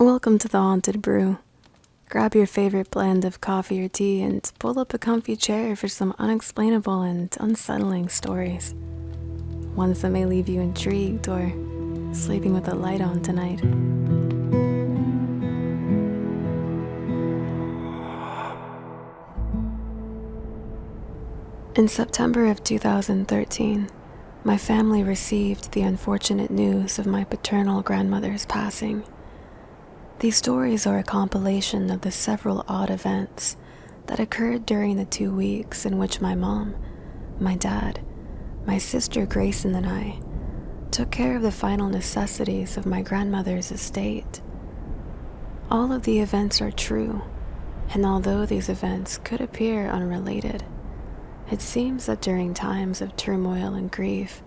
Welcome to the Haunted Brew. Grab your favorite blend of coffee or tea and pull up a comfy chair for some unexplainable and unsettling stories. Ones that may leave you intrigued or sleeping with the light on tonight. In September of 2013, my family received the unfortunate news of my paternal grandmother's passing. These stories are a compilation of the several odd events that occurred during the 2 weeks in which my mom, my dad, my sister Grayson and I took care of the final necessities of my grandmother's estate. All of the events are true, and although these events could appear unrelated, it seems that during times of turmoil and grief,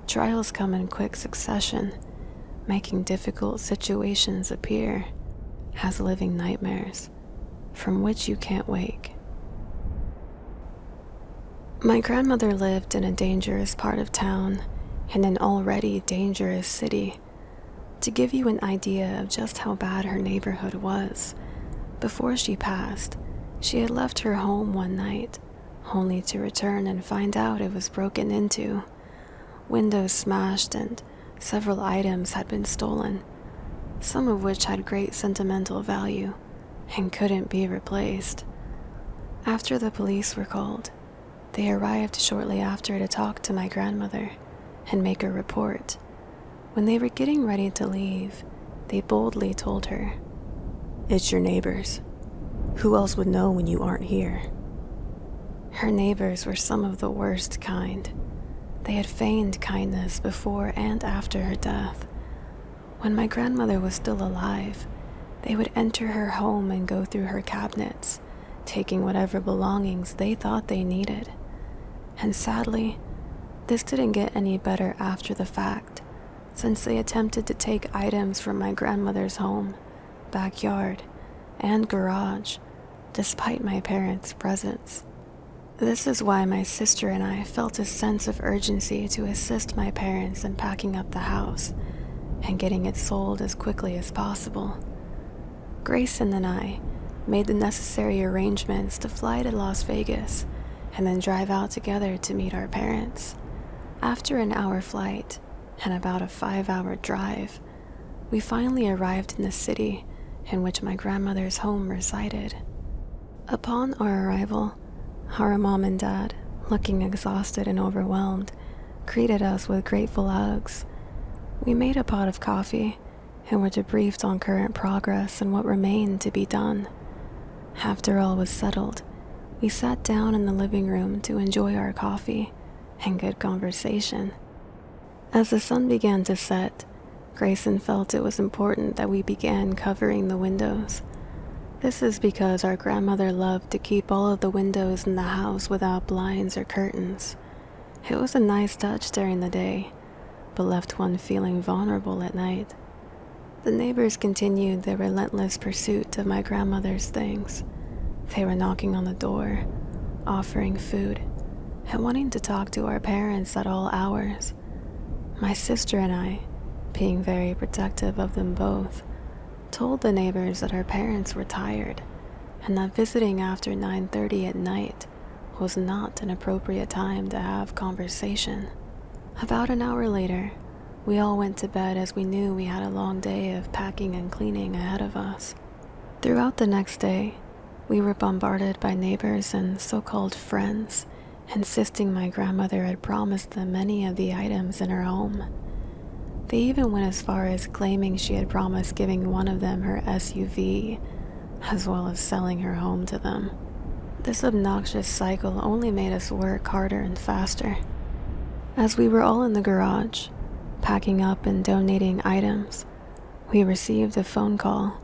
trials come in quick succession, making difficult situations appear as living nightmares from which you can't wake. My grandmother lived in a dangerous part of town in an already dangerous city. To give you an idea of just how bad her neighborhood was, before she passed, she had left her home one night, only to return and find out it was broken into. Windows smashed and several items had been stolen, some of which had great sentimental value and couldn't be replaced. After the police were called, they arrived shortly after to talk to my grandmother and make a report. When they were getting ready to leave, they boldly told her, "It's your neighbors. Who else would know when you aren't here?" Her neighbors were some of the worst kind. They had feigned kindness before and after her death. When my grandmother was still alive, they would enter her home and go through her cabinets, taking whatever belongings they thought they needed. And sadly, this didn't get any better after the fact, since they attempted to take items from my grandmother's home, backyard, and garage, despite my parents' presence. This is why my sister and I felt a sense of urgency to assist my parents in packing up the house and getting it sold as quickly as possible. Grayson and I made the necessary arrangements to fly to Las Vegas and then drive out together to meet our parents. After an hour flight and about a 5-hour drive, we finally arrived in the city in which my grandmother's home resided. Upon our arrival, our mom and dad, looking exhausted and overwhelmed, greeted us with grateful hugs. We made a pot of coffee and were debriefed on current progress and what remained to be done. After all was settled, we sat down in the living room to enjoy our coffee and good conversation. As the sun began to set, Grayson felt it was important that we began covering the windows. This is because our grandmother loved to keep all of the windows in the house without blinds or curtains. It was a nice touch during the day, but left one feeling vulnerable at night. The neighbors continued their relentless pursuit of my grandmother's things. They were knocking on the door, offering food, and wanting to talk to our parents at all hours. My sister and I, being very protective of them both, told the neighbors that our parents were tired and that visiting after 9:30 at night was not an appropriate time to have conversation. About an hour later, we all went to bed as we knew we had a long day of packing and cleaning ahead of us. Throughout the next day, we were bombarded by neighbors and so-called friends, insisting my grandmother had promised them many of the items in her home. They even went as far as claiming she had promised giving one of them her SUV, as well as selling her home to them. This obnoxious cycle only made us work harder and faster. As we were all in the garage, packing up and donating items, we received a phone call.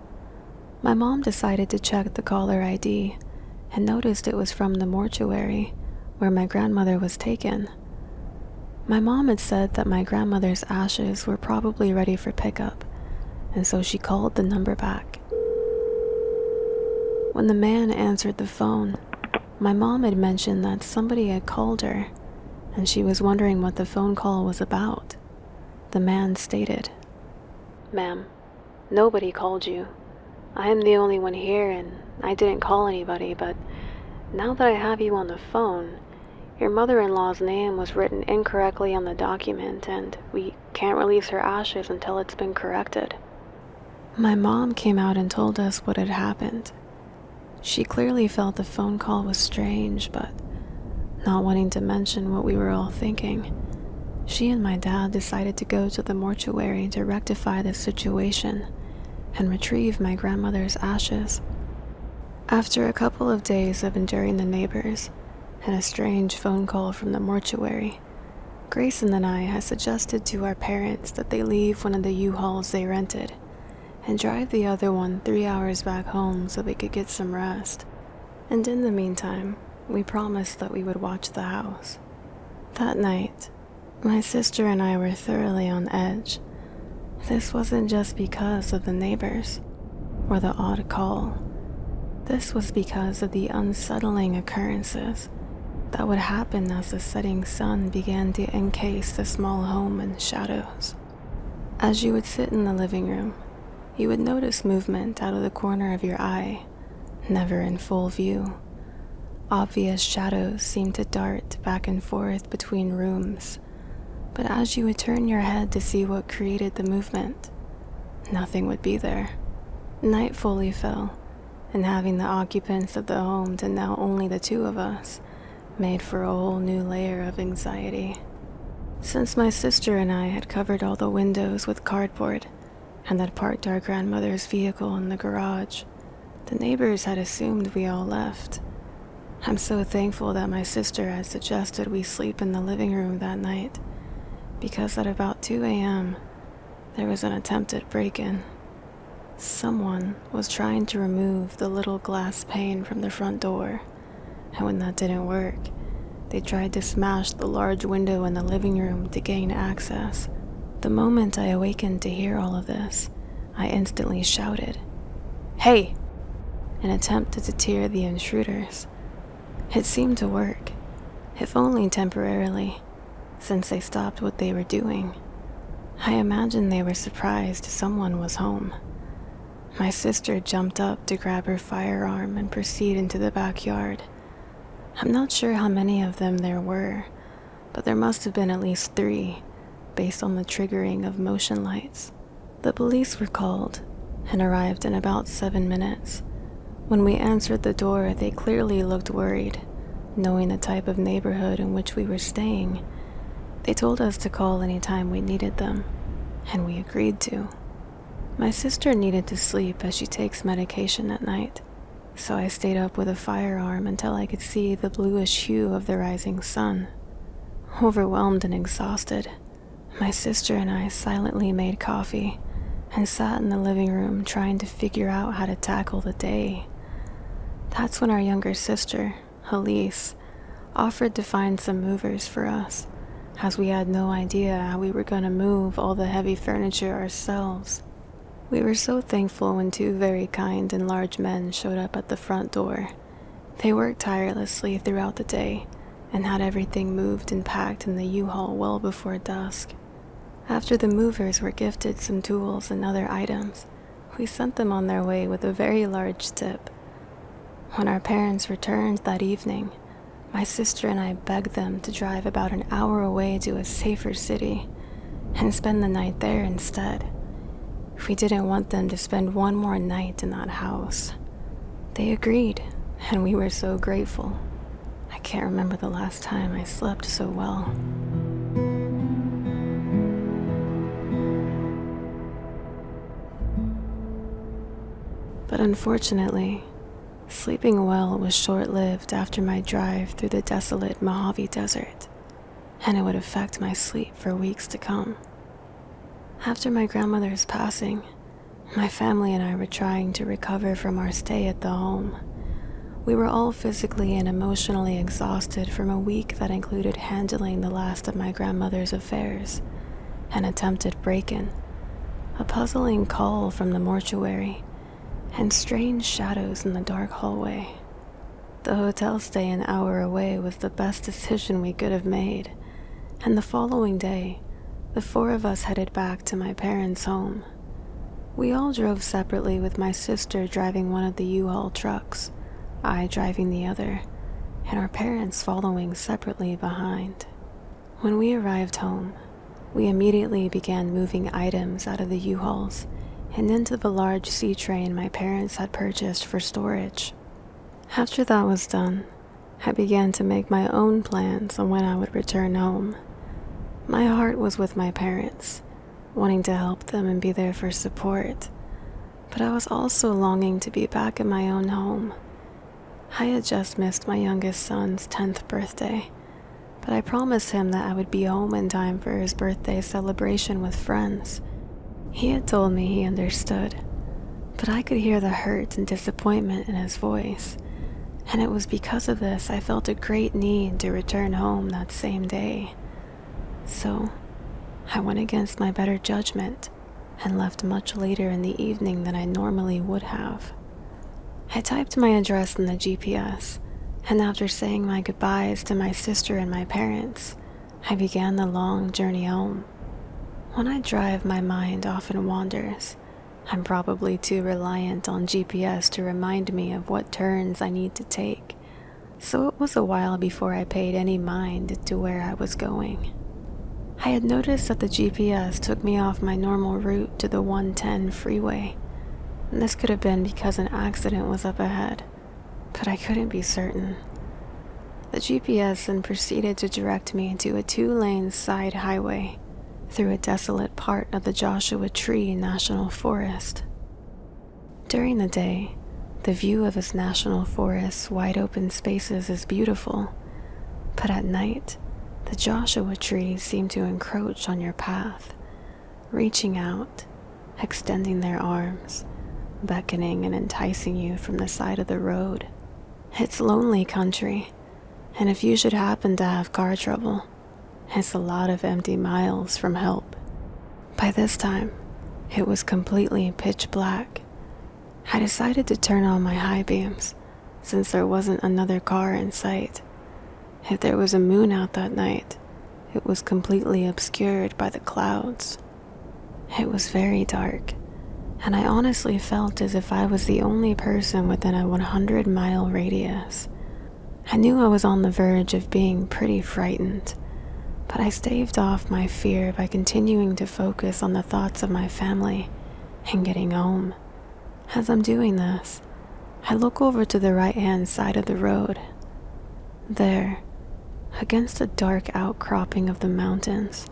My mom decided to check the caller ID and noticed it was from the mortuary where my grandmother was taken. My mom had said that my grandmother's ashes were probably ready for pickup, and so she called the number back. When the man answered the phone, my mom had mentioned that somebody had called her, and she was wondering what the phone call was about. The man stated, "Ma'am, Nobody called you. I am the only one here and I didn't call anybody, but now that I have you on the phone, your mother-in-law's name was written incorrectly on the document and we can't release her ashes until it's been corrected." My mom came out and told us what had happened. She clearly felt the phone call was strange, but not wanting to mention what we were all thinking, she and my dad decided to go to the mortuary to rectify the situation and retrieve my grandmother's ashes. After a couple of days of enduring the neighbors and a strange phone call from the mortuary, Grayson and I had suggested to our parents that they leave one of the U-Hauls they rented and drive the other one 3 hours back home so they could get some rest. And in the meantime, we promised that we would watch the house. That night, my sister and I were thoroughly on edge. This wasn't just because of the neighbors or the odd call. This was because of the unsettling occurrences that would happen as the setting sun began to encase the small home in shadows. As you would sit in the living room, you would notice movement out of the corner of your eye, never in full view. Obvious shadows seemed to dart back and forth between rooms, but as you would turn your head to see what created the movement, nothing would be there. Night fully fell, and having the occupants of the home to now only the two of us made for a whole new layer of anxiety. Since my sister and I had covered all the windows with cardboard and had parked our grandmother's vehicle in the garage, the neighbors had assumed we all left. I'm so thankful that my sister had suggested we sleep in the living room that night, because at about 2 a.m., there was an attempted break-in. Someone was trying to remove the little glass pane from the front door, and when that didn't work, they tried to smash the large window in the living room to gain access. The moment I awakened to hear all of this, I instantly shouted, "Hey!" in an attempt to deter the intruders. It seemed to work, if only temporarily, since they stopped what they were doing. I imagine they were surprised someone was home. My sister jumped up to grab her firearm and proceed into the backyard. I'm not sure how many of them there were, but there must have been at least 3, based on the triggering of motion lights. The police were called and arrived in about 7 minutes. When we answered the door, they clearly looked worried, knowing the type of neighborhood in which we were staying. They told us to call anytime we needed them, and we agreed to. My sister needed to sleep as she takes medication at night, so I stayed up with a firearm until I could see the bluish hue of the rising sun. Overwhelmed and exhausted, my sister and I silently made coffee and sat in the living room trying to figure out how to tackle the day. That's when our younger sister, Elise, offered to find some movers for us, as we had no idea how we were going to move all the heavy furniture ourselves. We were so thankful when 2 very kind and large men showed up at the front door. They worked tirelessly throughout the day and had everything moved and packed in the U-Haul well before dusk. After the movers were gifted some tools and other items, we sent them on their way with a very large tip. When our parents returned that evening, my sister and I begged them to drive about an hour away to a safer city and spend the night there instead. We didn't want them to spend one more night in that house. They agreed, and we were so grateful. I can't remember the last time I slept so well. But unfortunately, sleeping well was short-lived after my drive through the desolate Mojave Desert, and it would affect my sleep for weeks to come. After my grandmother's passing, my family and I were trying to recover from our stay at the home. We were all physically and emotionally exhausted from a week that included handling the last of my grandmother's affairs, an attempted break-in, a puzzling call from the mortuary, and strange shadows in the dark hallway. The hotel stay an hour away was the best decision we could have made, and the following day, the 4 of us headed back to my parents' home. We all drove separately, with my sister driving one of the U-Haul trucks, I driving the other, and our parents following separately behind. When we arrived home, we immediately began moving items out of the U-Hauls and into the large sea train my parents had purchased for storage. After that was done, I began to make my own plans on when I would return home. My heart was with my parents, wanting to help them and be there for support, but I was also longing to be back in my own home. I had just missed my youngest son's 10th birthday, but I promised him that I would be home in time for his birthday celebration with friends. He had told me he understood, but I could hear the hurt and disappointment in his voice, and it was because of this I felt a great need to return home that same day. So, I went against my better judgment and left much later in the evening than I normally would have. I typed my address in the GPS, and after saying my goodbyes to my sister and my parents, I began the long journey home. When I drive, my mind often wanders. I'm probably too reliant on GPS to remind me of what turns I need to take, so it was a while before I paid any mind to where I was going. I had noticed that the GPS took me off my normal route to the 110 freeway. This could have been because an accident was up ahead, but I couldn't be certain. The GPS then proceeded to direct me into a 2-lane side highway through a desolate part of the Joshua Tree National Forest. During the day, the view of this national forest's wide open spaces is beautiful, but at night, the Joshua trees seem to encroach on your path, reaching out, extending their arms, beckoning and enticing you from the side of the road. It's lonely country, and if you should happen to have car trouble, it's a lot of empty miles from help. By this time, it was completely pitch black. I decided to turn on my high beams, since there wasn't another car in sight. If there was a moon out that night, it was completely obscured by the clouds. It was very dark, and I honestly felt as if I was the only person within a 100-mile radius. I knew I was on the verge of being pretty frightened, but I staved off my fear by continuing to focus on the thoughts of my family and getting home. As I'm doing this, I look over to the right-hand side of the road. There, against a dark outcropping of the mountains,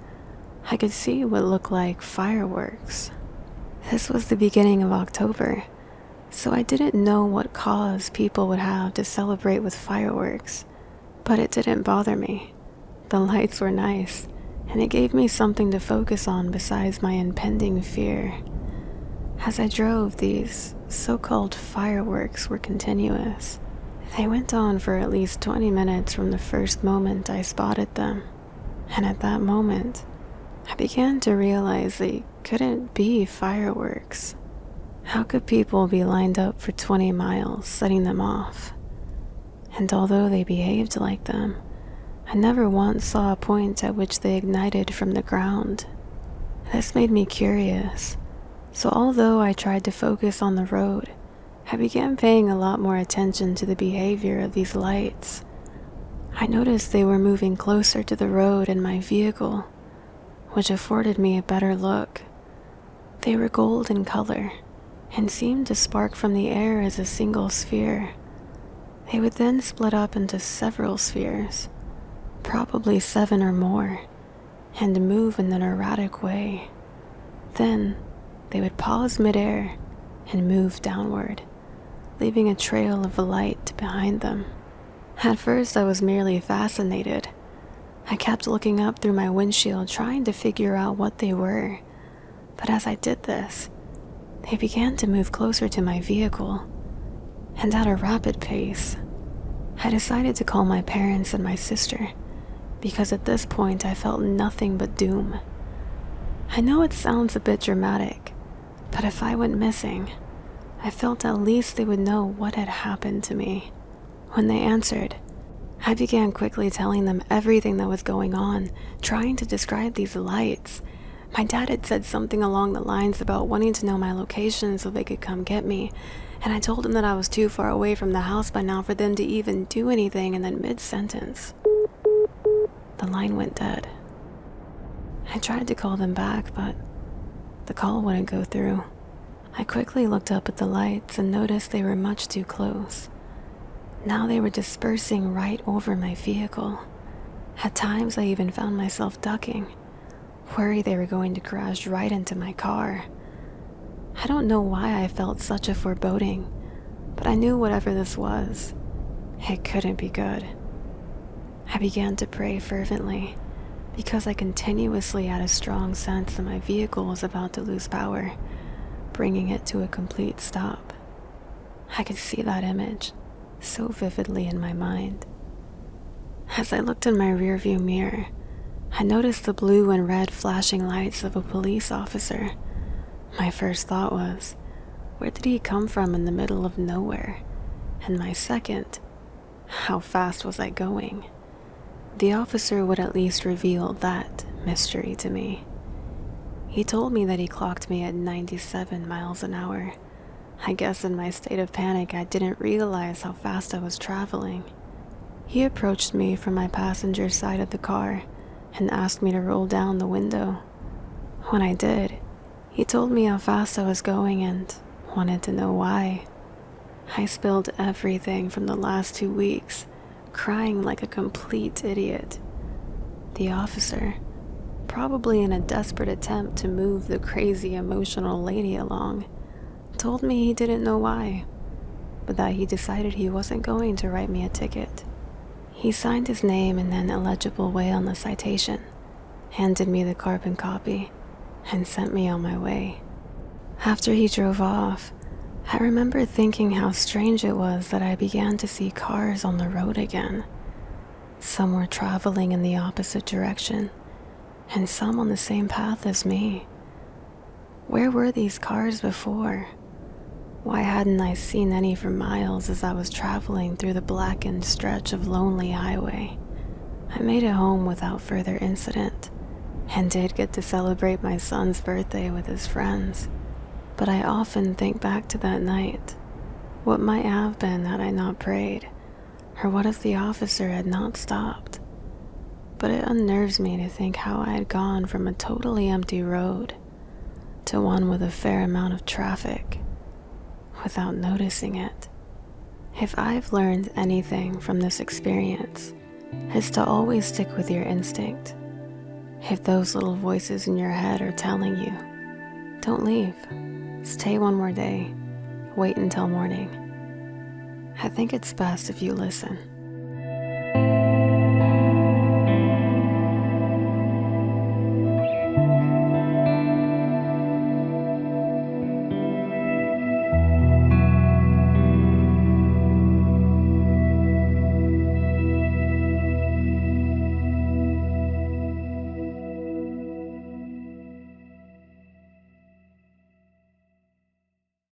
I could see what looked like fireworks. This was the beginning of October, so I didn't know what cause people would have to celebrate with fireworks, but it didn't bother me. The lights were nice, and it gave me something to focus on besides my impending fear. As I drove, these so-called fireworks were continuous. They went on for at least 20 minutes from the first moment I spotted them, and at that moment, I began to realize they couldn't be fireworks. How could people be lined up for 20 miles setting them off? And although they behaved like them, I never once saw a point at which they ignited from the ground. This made me curious, so although I tried to focus on the road, I began paying a lot more attention to the behavior of these lights. I noticed they were moving closer to the road and my vehicle, which afforded me a better look. They were gold in color and seemed to spark from the air as a single sphere. They would then split up into several spheres, probably 7 or more, and move in an erratic way. Then, they would pause midair and move downward, leaving a trail of light behind them. At first, I was merely fascinated. I kept looking up through my windshield trying to figure out what they were, but as I did this, they began to move closer to my vehicle, and at a rapid pace. I decided to call my parents and my sister, because at this point I felt nothing but doom. I know it sounds a bit dramatic, but if I went missing, I felt at least they would know what had happened to me. When they answered, I began quickly telling them everything that was going on, trying to describe these lights. My dad had said something along the lines about wanting to know my location so they could come get me, and I told him that I was too far away from the house by now for them to even do anything, and then mid-sentence, the line went dead. I tried to call them back, but the call wouldn't go through. I quickly looked up at the lights and noticed they were much too close. Now they were dispersing right over my vehicle. At times I even found myself ducking, worried they were going to crash right into my car. I don't know why I felt such a foreboding, but I knew whatever this was, it couldn't be good. I began to pray fervently, because I continuously had a strong sense that my vehicle was about to lose power, bringing it to a complete stop. I could see that image so vividly in my mind. As I looked in my rearview mirror, I noticed the blue and red flashing lights of a police officer. My first thought was, where did he come from in the middle of nowhere? And my second, how fast was I going? The officer would at least reveal that mystery to me. He told me that he clocked me at 97 miles an hour. I guess in my state of panic, I didn't realize how fast I was traveling. He approached me from my passenger side of the car and asked me to roll down the window. When I did, he told me how fast I was going and wanted to know why. I spilled everything from the last 2 weeks, crying like a complete idiot. The officer, probably in a desperate attempt to move the crazy emotional lady along, told me he didn't know why, but that he decided he wasn't going to write me a ticket. He signed his name in an illegible way on the citation, handed me the carbon copy, and sent me on my way. After he drove off, I remember thinking how strange it was that I began to see cars on the road again. Some were traveling in the opposite direction, and some on the same path as me. Where were these cars before? Why hadn't I seen any for miles as I was traveling through the blackened stretch of lonely highway? I made it home without further incident, and did get to celebrate my son's birthday with his friends. But I often think back to that night. What might have been had I not prayed, or what if the officer had not stopped? But it unnerves me to think how I had gone from a totally empty road to one with a fair amount of traffic without noticing it. If I've learned anything from this experience, it's to always stick with your instinct. If those little voices in your head are telling you, don't leave, stay one more day, wait until morning, I think it's best if you listen.